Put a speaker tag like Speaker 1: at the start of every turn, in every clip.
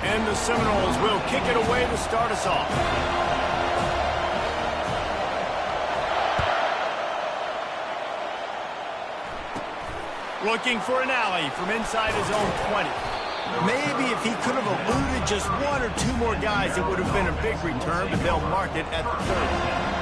Speaker 1: And the Seminoles will kick it away to start us off. Looking for an alley from inside his own 20. Maybe if he could have eluded just one or two more guys, it would have been a big return, but they'll mark it at the 30.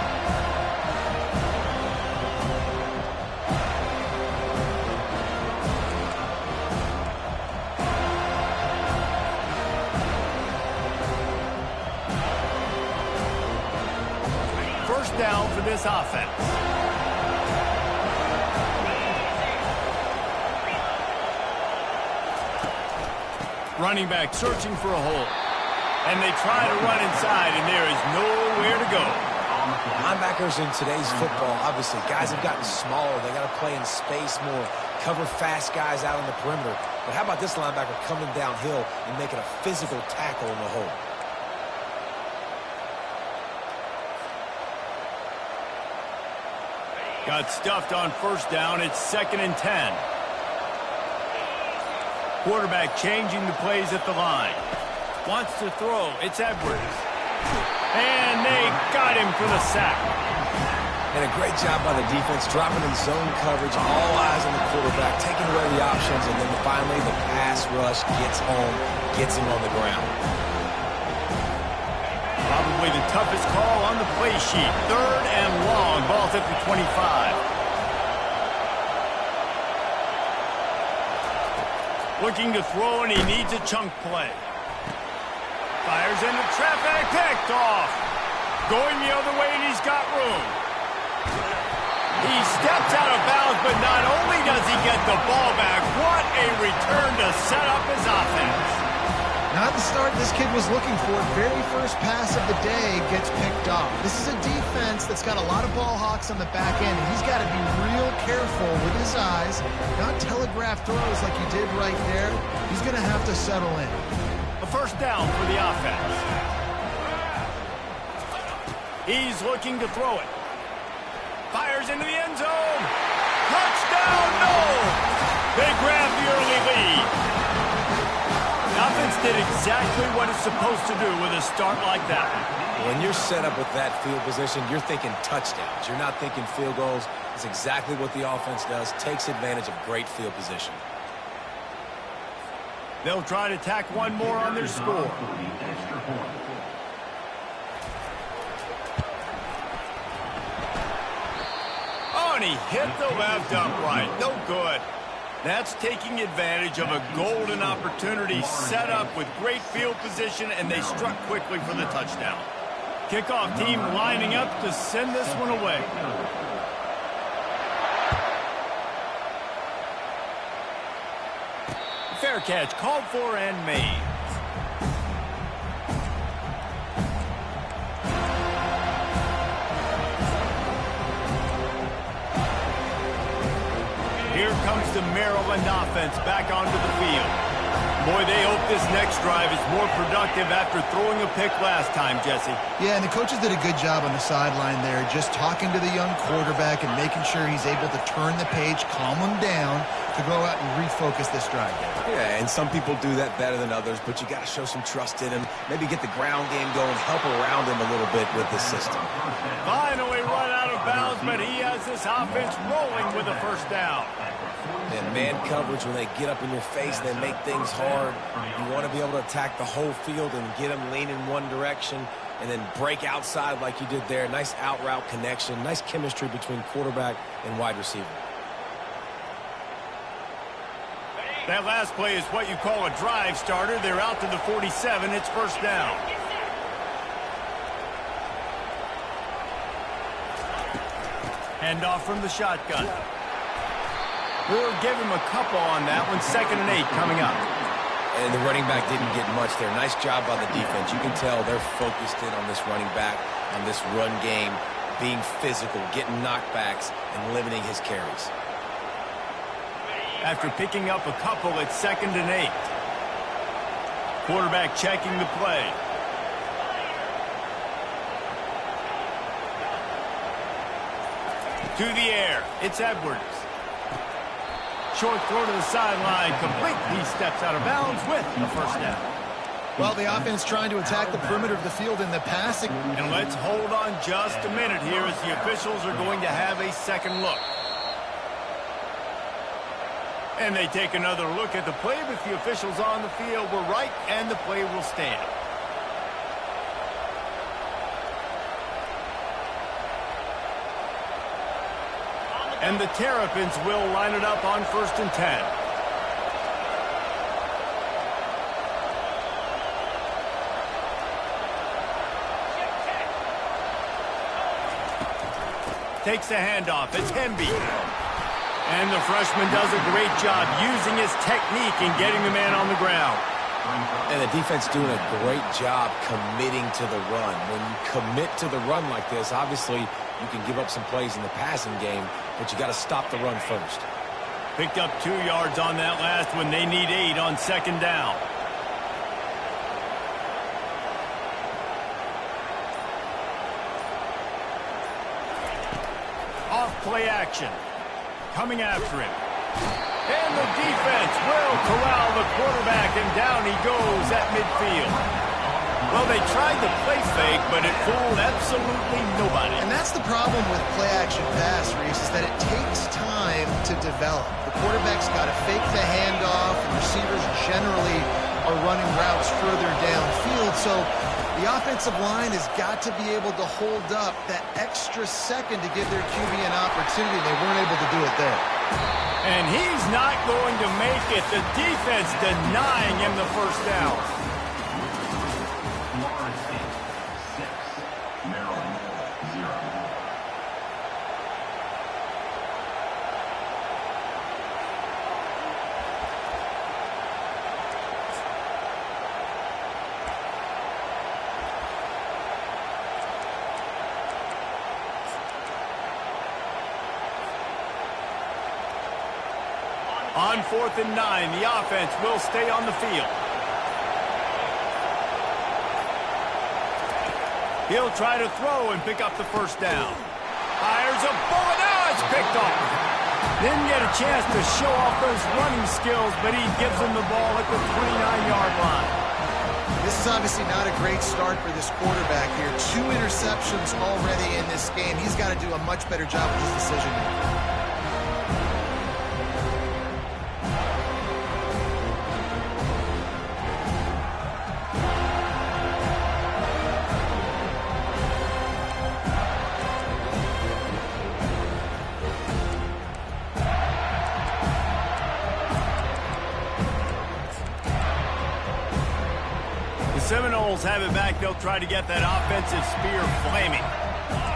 Speaker 1: First down for this offense. Running back searching for a hole. And they try to run inside, and there is nowhere to go.
Speaker 2: Linebackers in today's football, obviously, guys have gotten smaller. They got to play in space more, cover fast guys out on the perimeter. But how about this linebacker coming downhill and making a physical tackle in the hole?
Speaker 1: Got stuffed on first down. It's 2nd and 10. Quarterback changing the plays at the line. Wants to throw. It's Edwards. And they got him for the sack.
Speaker 2: And a great job by the defense, dropping in zone coverage, all eyes on the quarterback, taking away the options, and then finally the pass rush gets home, gets him on the ground.
Speaker 1: Probably the toughest call on the play sheet. 3rd and long. Ball's at the 25. Looking to throw, and he needs a chunk play. Fires into traffic, picked off. Going the other way, and he's got room. He steps out of bounds, but not only does he get the ball back, what a return to set up his offense.
Speaker 3: Not the start this kid was looking for. Very first pass of the day gets picked off. This is a defense that's got a lot of ball hawks on the back end, and he's got to be real careful with his eyes, not telegraph throws like he did right there. He's going to have to settle in.
Speaker 1: A first down for the offense. He's looking to throw it. Fires into the end zone. Touchdown, no! They grab the early lead. The offense did exactly what it's supposed to do with a start like that.
Speaker 2: When you're set up with that field position, you're thinking touchdowns. You're not thinking field goals. It's exactly what the offense does, takes advantage of great field position.
Speaker 1: They'll try to tack one more on their score. Oh, and he hit the left upright. No good. That's taking advantage of a golden opportunity set up with great field position, and they struck quickly for the touchdown. Kickoff team lining up to send this one away. Fair catch called for and made. Here comes the Maryland offense back onto the field. Boy, they hope this next drive is more productive after throwing a pick last time, Jesse.
Speaker 3: Yeah, and the coaches did a good job on the sideline there, just talking to the young quarterback and making sure he's able to turn the page, calm him down, to go out and refocus this drive.
Speaker 2: Yeah, and some people do that better than others, but you got to show some trust in him. Maybe get the ground game going, help around him a little bit with the system.
Speaker 1: Finally run out of bounds, but he has this offense rolling with a first down.
Speaker 2: And man coverage, when they get up in your face, they make things hard. You want to be able to attack the whole field and get them leaning one direction and then break outside like you did there. Nice out route connection, nice chemistry between quarterback and wide receiver.
Speaker 1: That last play is what you call a drive starter. They're out to the 47. It's first down. Handoff from the shotgun. We'll give him a couple on that one. 2nd and 8 coming up.
Speaker 2: And the running back didn't get much there. Nice job by the defense. You can tell they're focused in on this running back, on this run game, being physical, getting knockbacks, and limiting his carries.
Speaker 1: After picking up a couple, it's 2nd and 8. Quarterback checking the play. To the air. It's Edwards. Short throw to the sideline, complete. He steps out of bounds with the first down.
Speaker 3: Well, the offense trying to attack the perimeter of the field in the passing.
Speaker 1: And let's hold on just a minute here as the officials are going to have a second look. And they take another look at the play, but the officials on the field were right, and the play will stand. And the Terrapins will line it up on 1st and 10. Takes the handoff. It's Hemby. And the freshman does a great job using his technique and getting the man on the ground.
Speaker 2: And the defense doing a great job committing to the run. When you commit to the run like this, obviously you can give up some plays in the passing game, but you got to stop the run first.
Speaker 1: Picked up 2 yards on that last one. They need 8 on 2nd down. Off play action. Coming after him. And the defense will corral the quarterback, and down he goes at midfield. Well, they tried the play fake, but it fooled absolutely nobody.
Speaker 3: And that's the problem with play-action pass, Reese, is that it takes time to develop. The quarterback's got to fake the handoff, and receivers generally are running routes further downfield. So the offensive line has got to be able to hold up that extra second to give their QB an opportunity. They weren't able to do it there.
Speaker 1: And he's not going to make it. The defense denying him the first down. On 4th and 9, the offense will stay on the field. He'll try to throw and pick up the first down. Fires a bullet. Now it's picked off. Didn't get a chance to show off those running skills, but he gives him the ball at the 29-yard line.
Speaker 3: This is obviously not a great start for this quarterback here. 2 interceptions already in this game. He's got to do a much better job with his decision making.
Speaker 1: Seminoles have it back. They'll try to get that offensive spear flaming.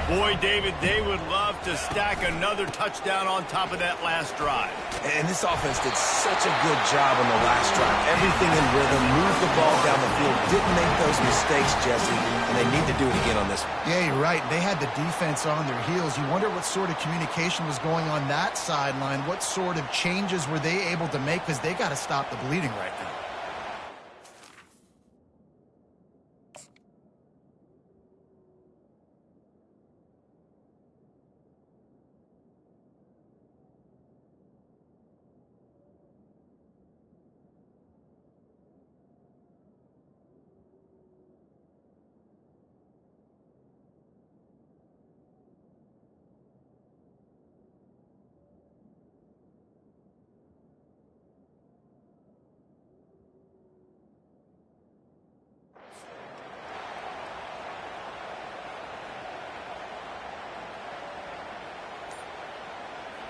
Speaker 1: Boy, David, they would love to stack another touchdown on top of that last drive.
Speaker 2: And this offense did such a good job on the last drive. Everything in rhythm, moved the ball down the field, didn't make those mistakes, Jesse, and they need to do it again on this one.
Speaker 3: Yeah, you're right. They had the defense on their heels. You wonder what sort of communication was going on that sideline. What sort of changes were they able to make, because they got to stop the bleeding right now.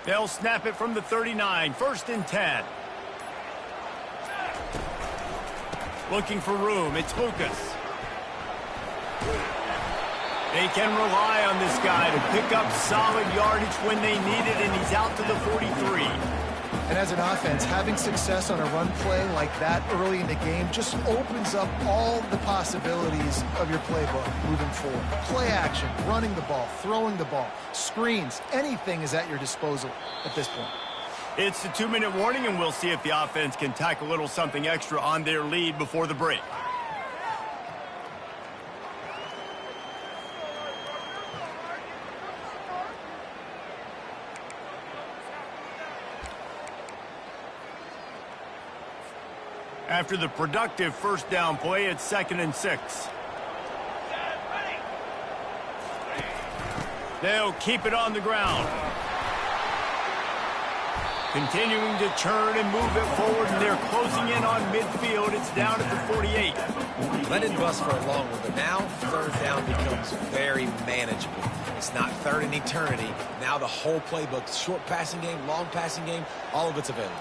Speaker 1: They'll snap it from the 39. 1st and 10. Looking for room. It's Lucas. They can rely on this guy to pick up solid yardage when they need it, and he's out to the 43.
Speaker 3: And as an offense, having success on a run play like that early in the game just opens up all the possibilities of your playbook moving forward. Play action, running the ball, throwing the ball, screens, anything is at your disposal at this point.
Speaker 1: It's the 2-minute warning, and we'll see if the offense can tack a little something extra on their lead before the break. After the productive first down play, it's 2nd and 6. They'll keep it on the ground. Continuing to churn and move it forward, and they're closing in on midfield. It's down at the 48.
Speaker 2: Let it bust for a long one, but now 3rd down becomes very manageable. It's not 3rd and eternity. Now the whole playbook, short passing game, long passing game, all of it's available.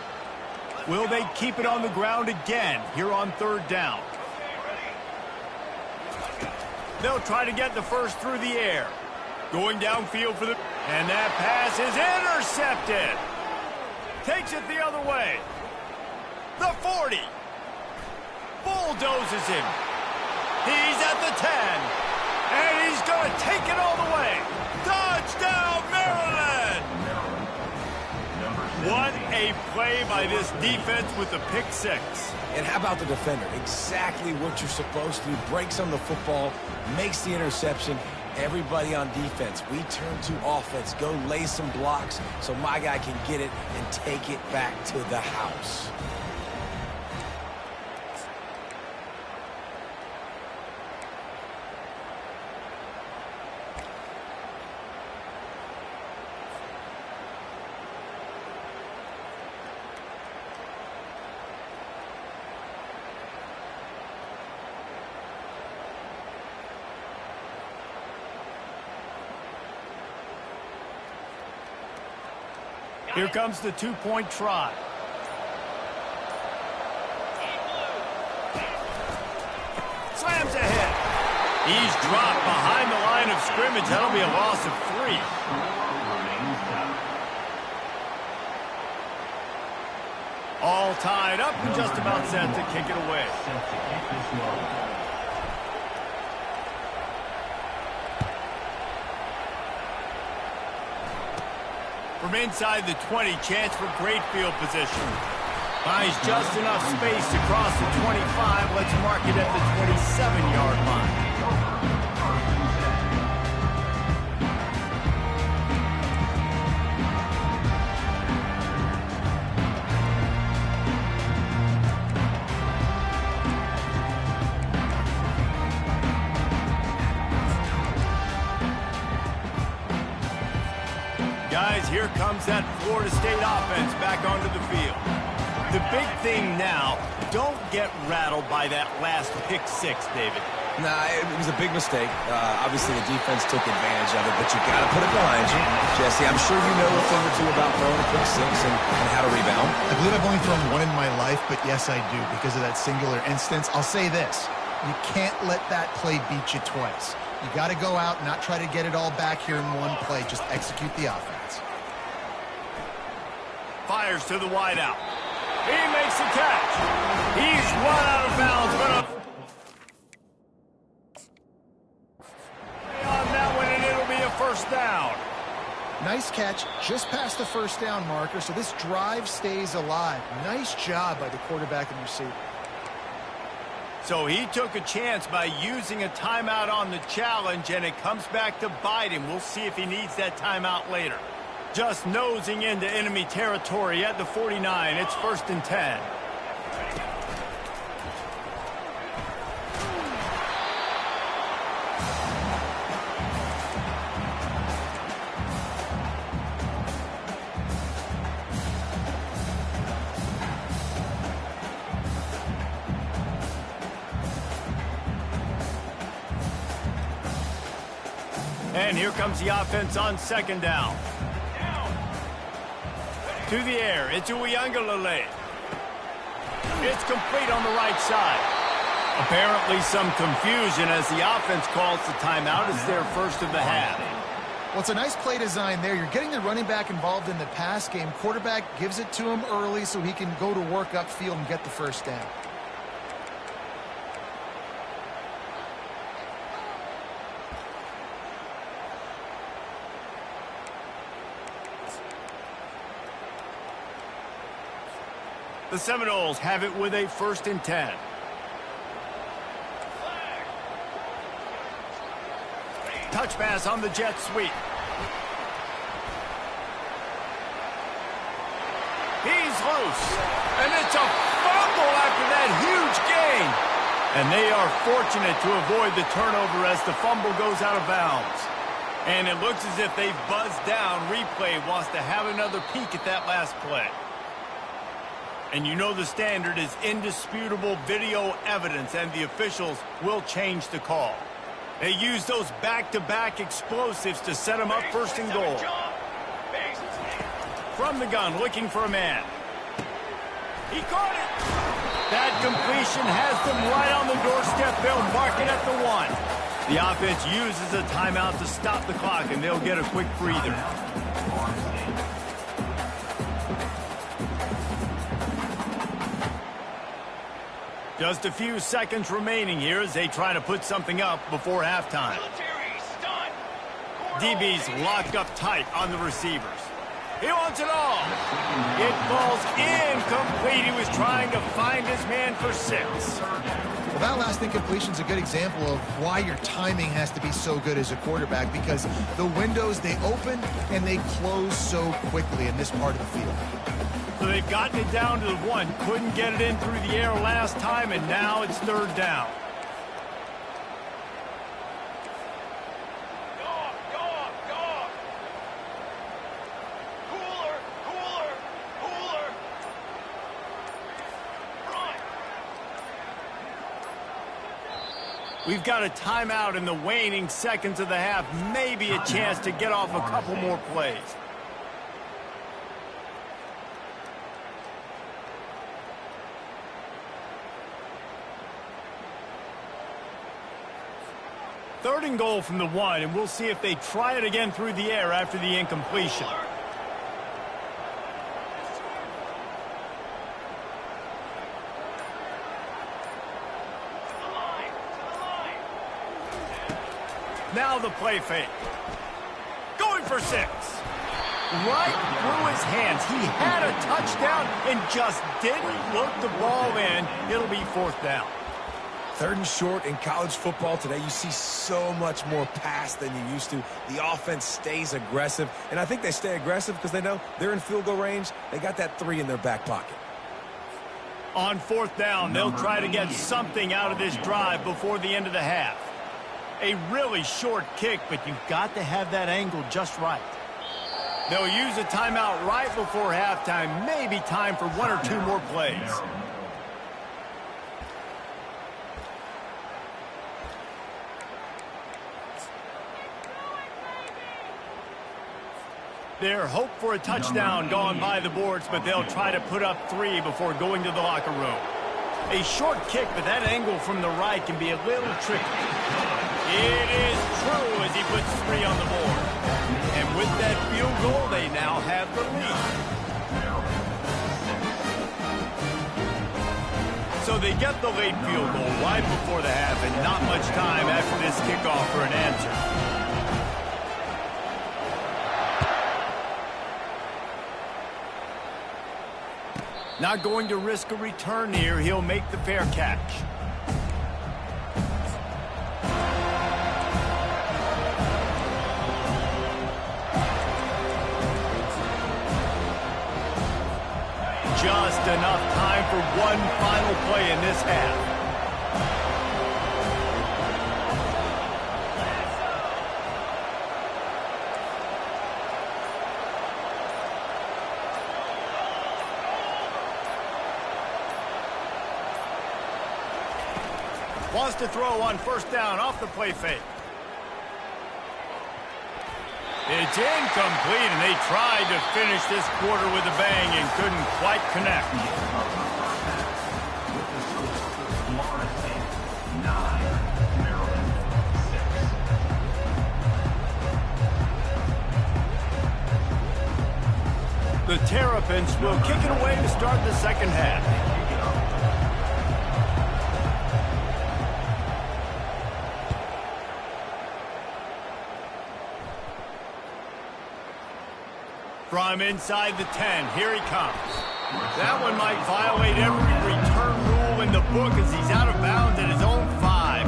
Speaker 1: Will they keep it on the ground again here on 3rd down? They'll try to get the first through the air. Going downfield for the... And that pass is intercepted. Takes it the other way. The 40. Bulldozes him. He's at the 10. And he's going to take it all the way. Touchdown, Maryland! What a play by this defense with the pick 6.
Speaker 2: And how about the defender? Exactly what you're supposed to do. Breaks on the football, makes the interception. Everybody on defense, we turn to offense. Go lay some blocks so my guy can get it and take it back to the house.
Speaker 1: Here comes the 2-point try. Slams ahead. He's dropped behind the line of scrimmage. That'll be a loss of 3. All tied up and just about set to kick it away. From inside the 20, chance for great field position. Finds just enough space to cross the 25. Let's mark it at the 27-yard line. Guys, here comes that Florida State offense back onto the field. The big thing now, don't get rattled by that last pick 6, David.
Speaker 2: Nah, it was a big mistake. Obviously, the defense took advantage of it, but you got to put it behind you. Jesse, I'm sure you know a thing or two about throwing a pick 6 and how to rebound.
Speaker 3: I believe I've only thrown one in my life, but yes, I do because of that singular instance. I'll say this. You can't let that play beat you twice. You got to go out and not try to get it all back here in one play. Just execute the offense.
Speaker 1: Fires to the wideout. He makes the catch. He's run out of bounds, but on that one, and it'll be a first down.
Speaker 3: Nice catch, just past the first down marker, so this drive stays alive. Nice job by the quarterback and receiver.
Speaker 1: So he took a chance by using a timeout on the challenge, and it comes back to bite him. We'll see if he needs that timeout later. Just nosing into enemy territory at the 49. It's 1st and 10. And here comes the offense on 2nd down. To the air, it's Uiagalelei. It's complete on the right side. Apparently some confusion as the offense calls the timeout. It's their first of the half.
Speaker 3: Well, it's a nice play design there. You're getting the running back involved in the pass game. Quarterback gives it to him early so he can go to work upfield and get the first down.
Speaker 1: The Seminoles have it with a 1st and 10. Touch pass on the jet sweep. He's is loose. And it's a fumble after that huge gain. And they are fortunate to avoid the turnover as the fumble goes out of bounds. And it looks as if they've buzzed down. Replay wants to have another peek at that last play. And you know the standard is indisputable video evidence, and the officials will change the call. They use those back-to-back explosives to set them up first and goal. From the gun, looking for a man. He caught it. That completion has them right on the doorstep. They'll mark it at the 1. The offense uses a timeout to stop the clock, and they'll get a quick breather. Just a few seconds remaining here as they try to put something up before halftime. DB's locked up tight on the receivers. He wants it all. It falls incomplete. He was trying to find his man for 6.
Speaker 3: Well, that last incompletion is a good example of why your timing has to be so good as a quarterback, because the windows, they open and they close so quickly in this part of the field.
Speaker 1: So they've gotten it down to the 1. Couldn't get it in through the air last time, and now it's 3rd down. We've got a timeout in the waning seconds of the half. Maybe a chance to get off a couple more plays. Third and goal from the 1, and we'll see if they try it again through the air after the incompletion. Now the play fake. Going for 6. Right through his hands. He had a touchdown and just didn't look the ball in. It'll be 4th down.
Speaker 2: 3rd and short in college football today. You see so much more pass than you used to. The offense stays aggressive, and I think they stay aggressive because they know they're in field goal range. They got that 3 in their back pocket.
Speaker 1: On 4th down, they'll try to get something out of this drive before the end of the half. A really short kick, but you've got to have that angle just right. They'll use a timeout right before halftime. Maybe time for 1 or 2 more plays. Their hope for a touchdown gone by the boards, but they'll try to put up 3 before going to the locker room. A short kick, but that angle from the right can be a little tricky. It is true as he puts 3 on the board. And with that field goal, they now have the lead. So they get the late field goal right before the half, and not much time after this kickoff for an answer. Not going to risk a return here. He'll make the fair catch. Just enough time for one final play in this half. Wants to throw on 1st down off the play fake. It's incomplete, and they tried to finish this quarter with a bang and couldn't quite connect. The Terrapins will kick it away to start the second half. From inside the 10, here he comes. That one might violate every return rule in the book as he's out of bounds at his own 5.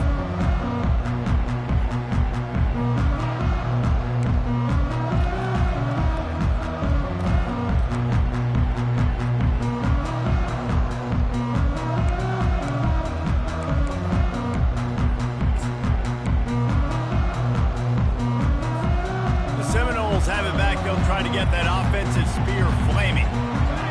Speaker 1: to get that offensive spear flaming.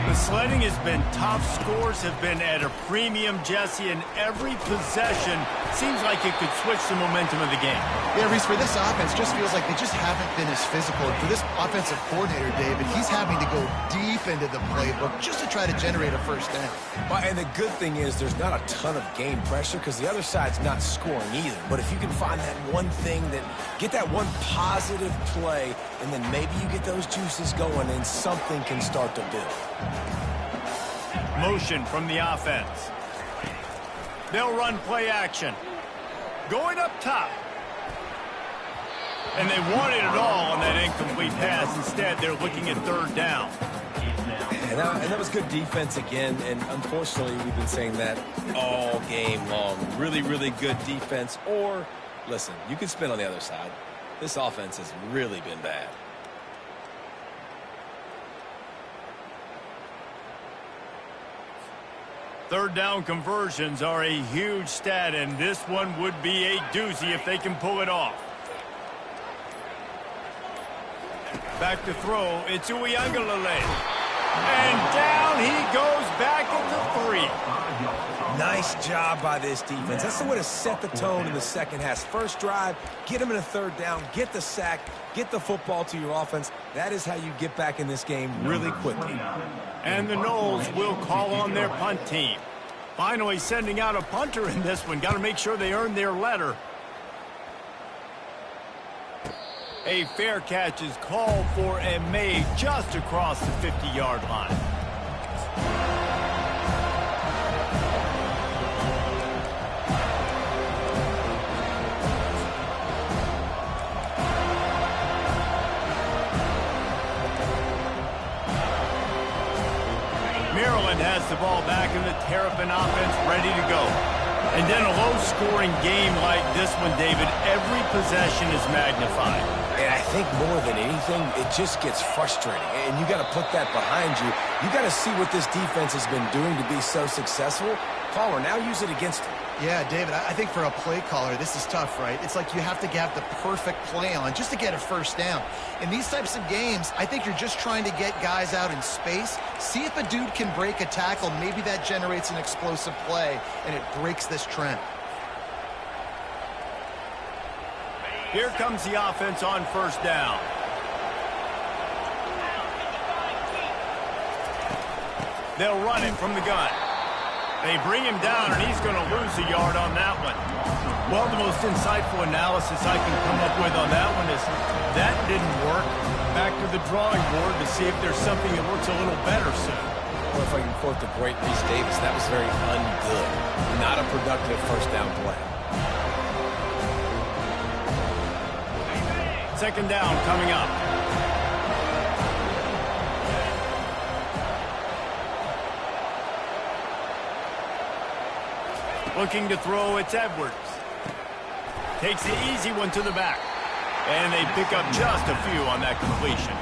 Speaker 1: The sledding has been tough. Scores have been at a premium, Jesse, and every possession seems like it could switch the momentum of the game.
Speaker 3: Yeah, Reese, for this offense, just feels like they just haven't been as physical. And for this offensive coordinator, David, he's having to go deep into the playbook just to try to generate a first down.
Speaker 2: Well, and the good thing is there's not a ton of game pressure because the other side's not scoring either. But if you can find that one thing, get that one positive play, and then maybe you get those juices going and something can start to build.
Speaker 1: Motion from the offense. They'll run play action. Going up top. And they wanted it all on that incomplete pass. Instead, they're looking at third down.
Speaker 2: And that was good defense again, and unfortunately, we've been saying that all game long. Really, really good defense. Or, listen, you can spin on the other side. This offense has really been bad.
Speaker 1: Third down conversions are a huge stat, and this one would be a doozy if they can pull it off. Back to throw, it's Uiagalelei. And down he goes back at the 3.
Speaker 2: Nice job by this defense. That's the way to set the tone in the second half. First drive, get them in a third down, get the sack, get the football to your offense. That is how you get back in this game really quickly.
Speaker 1: And the Noles will call on their punt team. Finally sending out a punter in this one. Got to make sure they earn their letter. A fair catch is called for and made just across the 50-yard line. Maryland has the ball back in the Terrapin offense ready to go. And then a low-scoring game like this one, David, every possession is magnified.
Speaker 2: And I think more than anything, it just gets frustrating. And you got to put that behind you. You got to see what this defense has been doing to be so successful. Caller, now use it against them.
Speaker 3: Yeah, David, I think for a play caller, this is tough, right? It's like you have to have the perfect play on just to get a first down. In these types of games, I think you're just trying to get guys out in space, see if a dude can break a tackle. Maybe that generates an explosive play, and it breaks this trend.
Speaker 1: Here comes the offense on first down. They'll run it from the gun. They bring him down, and he's going to lose a yard on that one. Well, the most insightful analysis I can come up with on that one is that didn't work. Back to the drawing board to see if there's something that works a little better soon.
Speaker 2: Or if I can quote the great Reese Davis, that was very ungood. Not a productive first down play.
Speaker 1: Second down coming up. Looking to throw, it's Edwards. Takes the easy one to the back. And they pick up just a few on that completion.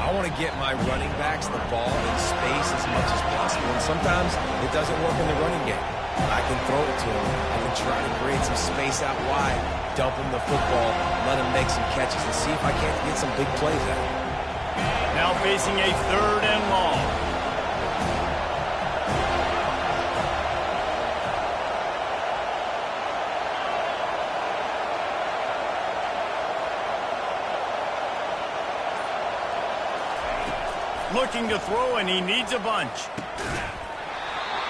Speaker 2: I want to get my running backs the ball in space as much as possible. And sometimes it doesn't work in the running game. I can throw it to them. I can try to create some space out wide, dump them the football, let them make some catches, and see if I can't get some big plays out of it.
Speaker 1: Now facing a third and long. Looking to throw, and he needs a bunch.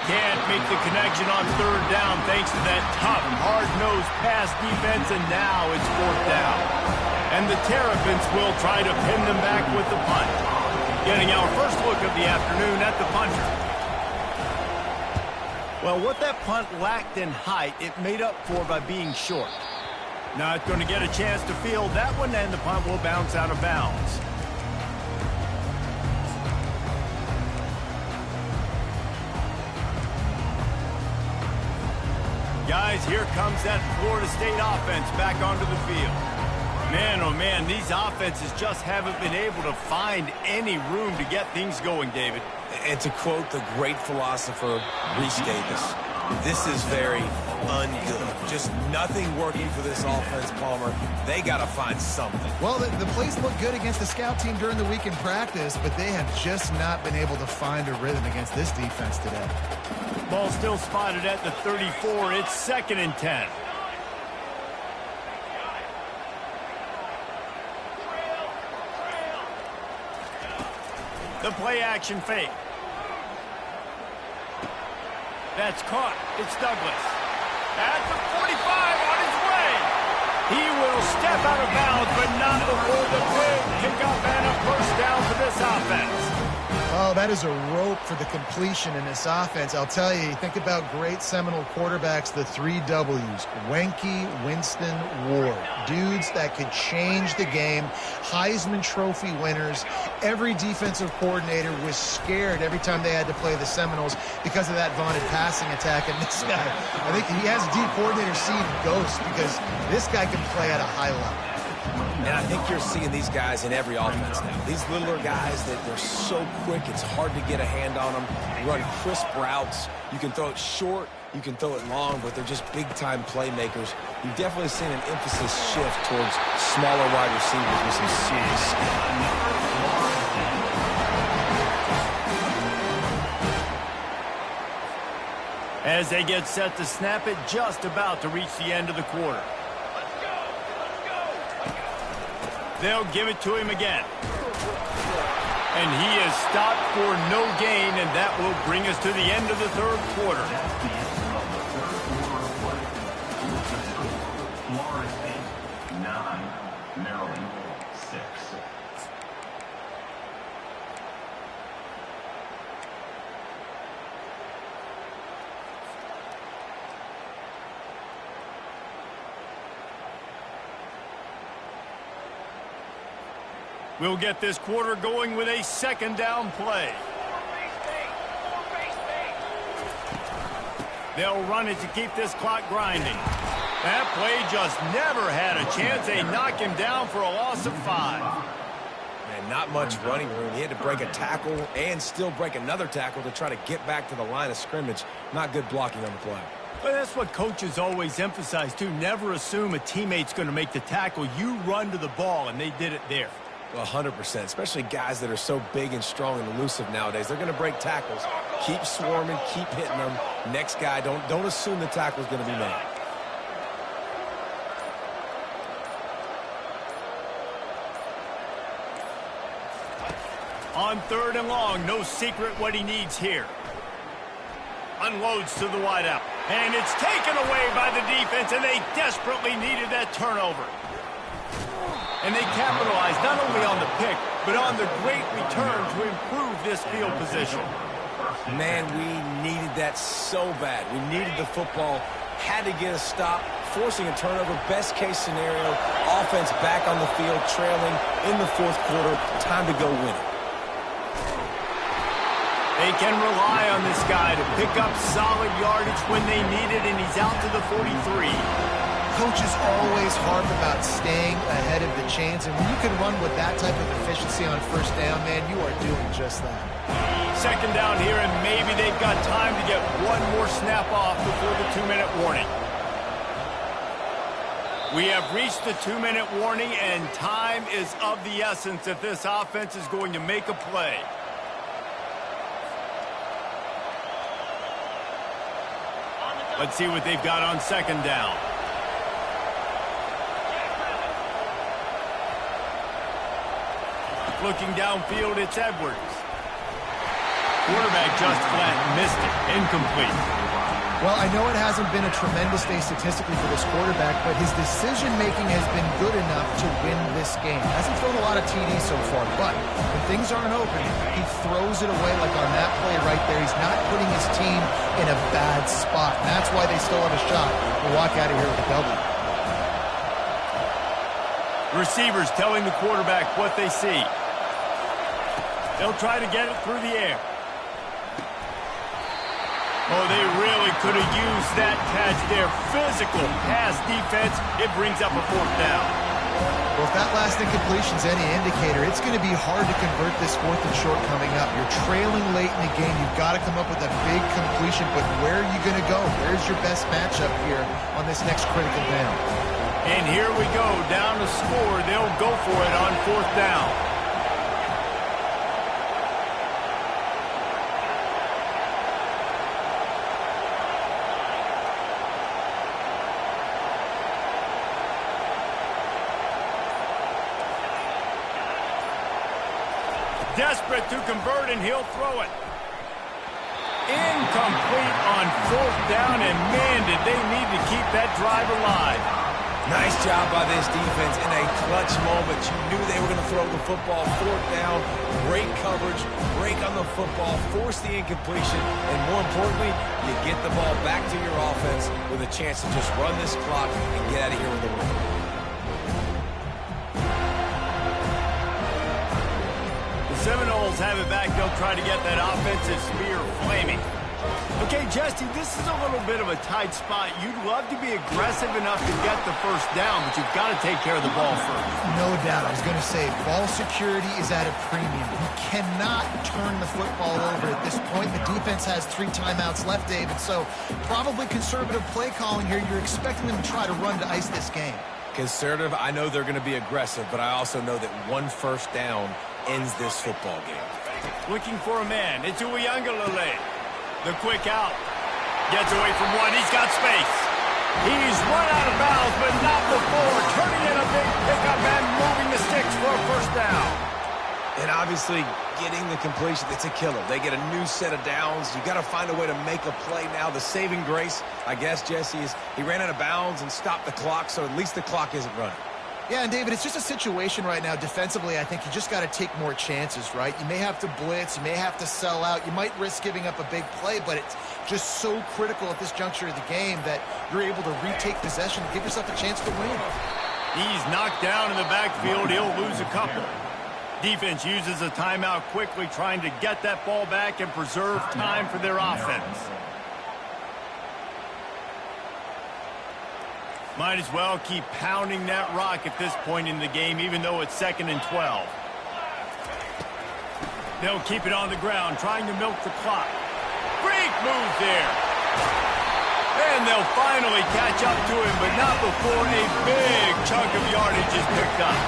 Speaker 1: Can't make the connection on third down thanks to that tough, hard-nosed pass defense, and now it's fourth down. And the Terrapins will try to pin them back with the punt. Getting our first look of the afternoon at the punter. Well, what that punt lacked in height, it made up for by being short. Not going to get a chance to field that one, and the punt will bounce out of bounds. Guys, here comes that Florida State offense back onto the field. Man, oh man, these offenses just haven't been able to find any room to get things going, David.
Speaker 2: And to quote the great philosopher, Reese Davis, This is very ungood. Just nothing working for this offense, Palmer. They got to find something.
Speaker 3: Well, the plays look good against the scout team during the week in practice, but they have just not been able to find a rhythm against this defense today.
Speaker 1: Ball still spotted at the 34. It's 2nd and 10. The play action fake. That's caught. It's Douglas. At the 45 on his way. He will step out of bounds, but not before the big pickup and a first down for this offense.
Speaker 3: Oh, that is a rope for the completion in this offense. I'll tell you, think about great Seminole quarterbacks, the 3 W's. Wenke, Winston, Ward. Dudes that could change the game. Heisman Trophy winners. Every defensive coordinator was scared every time they had to play the Seminoles because of that vaunted passing attack. And this guy, I think he has D coordinator seed ghost because this guy can play at a high level.
Speaker 2: And I think you're seeing these guys in every offense now. These littler guys, they're so quick, it's hard to get a hand on them. Run crisp routes. You can throw it short, you can throw it long, but they're just big-time playmakers. You've definitely seen an emphasis shift towards smaller wide receivers with some serious skill.
Speaker 1: As they get set to snap it, just about to reach the end of the quarter. They'll give it to him again. And he is stopped for no gain, and that will bring us to the end of the 3rd quarter. We'll get this quarter going with a 2nd down play. They'll run it to keep this clock grinding. That play just never had a chance. They knock him down for a loss of 5.
Speaker 2: Man, not much running room. He had to break a tackle and still break another tackle to try to get back to the line of scrimmage. Not good blocking on the play.
Speaker 1: But that's what coaches always emphasize, too. Never assume a teammate's going to make the tackle. You run to the ball, and they did it there.
Speaker 2: 100%, especially guys that are so big and strong and elusive nowadays. They're going to break tackles. Keep swarming, keep hitting them. Next guy, don't assume the tackle's going to be made.
Speaker 1: On 3rd and long, no secret what he needs here. Unloads to the wideout. And it's taken away by the defense, and they desperately needed that turnover. And they capitalized not only on the pick, but on the great return to improve this field position.
Speaker 2: Man, we needed that so bad. We needed the football, had to get a stop, forcing a turnover. Best case scenario, offense back on the field, trailing in the 4th quarter. Time to go win it.
Speaker 1: They can rely on this guy to pick up solid yardage when they need it, and he's out to the 43.
Speaker 3: Coaches always harp about staying ahead of the chains, and when you can run with that type of efficiency on 1st down, man, you are doing just that.
Speaker 1: 2nd down here, and maybe they've got time to get one more snap off before the 2-minute warning. We have reached the 2-minute warning, and time is of the essence if this offense is going to make a play. Let's see what they've got on 2nd down. Looking downfield, it's Edwards. Quarterback just flat missed it. Incomplete.
Speaker 3: Well, I know it hasn't been a tremendous day statistically for this quarterback, but his decision-making has been good enough to win this game. Hasn't thrown a lot of TDs so far, but when things aren't open, he throws it away like on that play right there. He's not putting his team in a bad spot, and that's why they still have a shot to walk out of here with a W.
Speaker 1: Receivers telling the quarterback what they see. They'll try to get it through the air. Oh, they really could have used that catch there. Physical pass defense. It brings up a 4th down.
Speaker 3: Well, if that last incompletion's any indicator, it's going to be hard to convert this 4th and short coming up. You're trailing late in the game. You've got to come up with a big completion, but where are you going to go? Where's your best matchup here on this next critical down?
Speaker 1: And here we go, down to score. They'll go for it on 4th down. Desperate to convert, and he'll throw it. Incomplete on 4th down, and man, did they need to keep that drive alive.
Speaker 2: Nice job by this defense in a clutch moment. You knew they were going to throw the football. 4th down, great coverage, break on the football, force the incompletion, and more importantly, you get the ball back to your offense with a chance to just run this clock and get out of here with a win.
Speaker 1: Seminoles have it back. They'll try to get that offensive spear flaming. Okay, Jesse, this is a little bit of a tight spot. You'd love to be aggressive enough to get the first down, but you've got to take care of the ball first.
Speaker 3: No doubt. I was going to say, ball security is at a premium. You cannot turn the football over at this point. The defense has 3 timeouts left, David, so probably conservative play calling here. You're expecting them to try to run to ice this game.
Speaker 2: Conservative, I know they're going to be aggressive, but I also know that 1 first down ends this football game.
Speaker 1: Looking for a man. It's Uyangalele. The quick out. Gets away from one. He's got space. He's run out of bounds, but not before. Turning in a big pickup and moving the sticks for a first down.
Speaker 2: And obviously, getting the completion, it's a killer. They get a new set of downs. You got to find a way to make a play now. The saving grace, I guess, Jesse, is he ran out of bounds and stopped the clock, so at least the clock isn't running.
Speaker 3: Yeah, and David, it's just a situation right now defensively. I think you just got to take more chances, right? You may have to blitz, you may have to sell out, you might risk giving up a big play, but it's just so critical at this juncture of the game that you're able to retake possession and give yourself a chance to win.
Speaker 1: He's knocked down in the backfield. He'll lose a couple. Defense uses a timeout quickly, trying to get that ball back and preserve time for their offense. Might as well keep pounding that rock at this point in the game, even though it's 2nd and 12. They'll keep it on the ground, trying to milk the clock. Great move there. And they'll finally catch up to him, but not before a big chunk of yardage is picked up.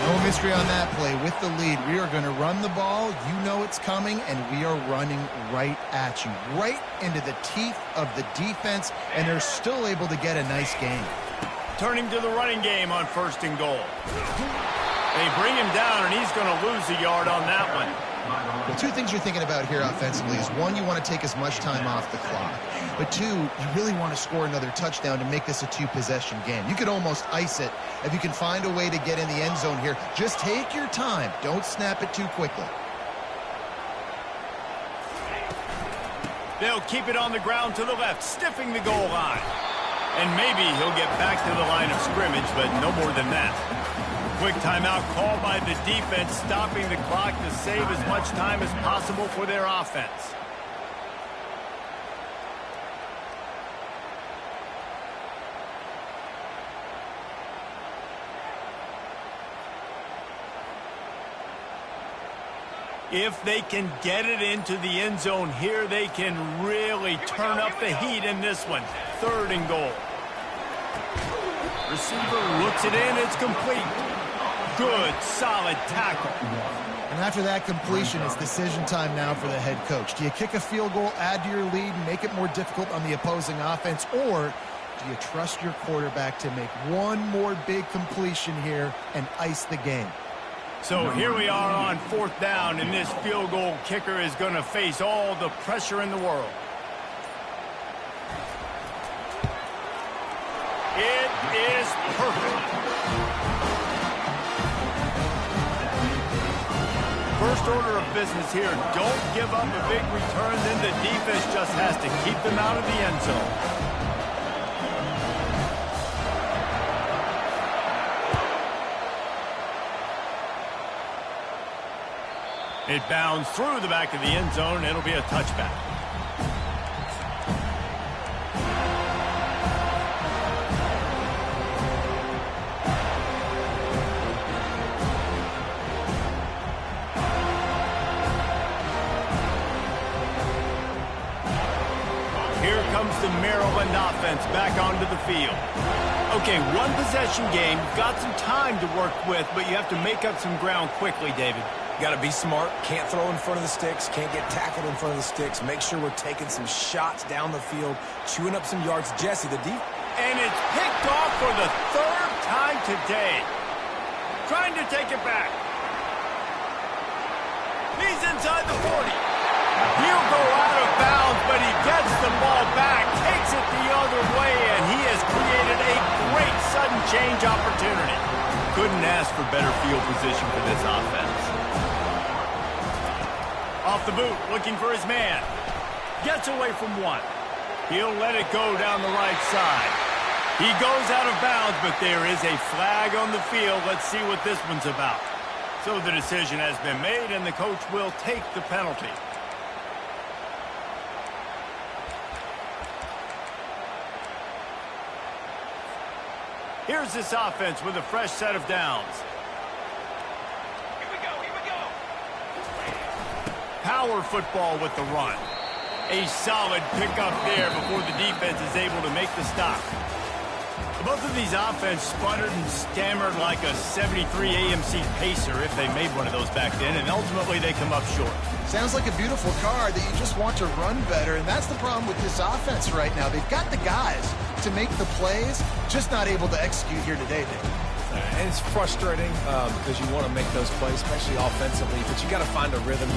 Speaker 3: No mystery on that play. With the lead, we are going to run the ball. You know it's coming, and we are running right at you, right into the teeth of the defense, and they're still able to get a nice gain.
Speaker 1: Turning to the running game on 1st and goal. They bring him down, and he's going to lose a yard on that one.
Speaker 3: Well, 2 things you're thinking about here offensively is, 1, you want to take as much time off the clock. But 2, you really want to score another touchdown to make this a 2-possession game. You could almost ice it if you can find a way to get in the end zone here. Just take your time. Don't snap it too quickly.
Speaker 1: They'll keep it on the ground to the left, stiffing the goal line. And maybe he'll get back to the line of scrimmage, but no more than that. Quick timeout called by the defense, stopping the clock to save as much time as possible for their offense. If they can get it into the end zone here, they can really turn up the heat in this one. 3rd and goal. Receiver looks it in. It's complete. Good, solid tackle.
Speaker 3: And after that completion, it's decision time now for the head coach. Do you kick a field goal, add to your lead, and make it more difficult on the opposing offense, or do you trust your quarterback to make one more big completion here and ice the game?
Speaker 1: So here we are on 4th down, and this field goal kicker is going to face all the pressure in the world. It is perfect. First order of business here, don't give up a big return, then the defense just has to keep them out of the end zone. It bounds through the back of the end zone. It'll be a touchback. disciplined offense back onto the field. Okay, one possession game. Got some time to work with, but you have to make up some ground quickly, David.
Speaker 2: Got to be smart. Can't throw in front of the sticks. Can't get tackled in front of the sticks. Make sure we're taking some shots down the field, chewing up some yards. Jesse, the deep.
Speaker 1: And it's picked off for the third time today. Trying to take it back. He's inside the 40. He'll go out of bounds, but he gets the ball back, takes it the other way, and he has created a great sudden change opportunity. Couldn't ask for better field position for this offense. Off the boot, looking for his man. Gets away from one. He'll let it go down the right side. He goes out of bounds, but there is a flag on the field. Let's see what this one's about. So the decision has been made, and the coach will take the penalty. Here's this offense with a fresh set of downs. Here we go. Power football with the run. A solid pickup there before the defense is able to make the stop. Both of these offenses sputtered and stammered like a 73 AMC Pacer if they made one of those back then, and ultimately they come up short.
Speaker 3: Sounds like a beautiful car that you just want to run better, and that's the problem with this offense right now. They've got the guys to make the plays, just not able to execute here today, Dave.
Speaker 2: And it's frustrating because you want to make those plays, especially offensively, but you got to find a rhythm.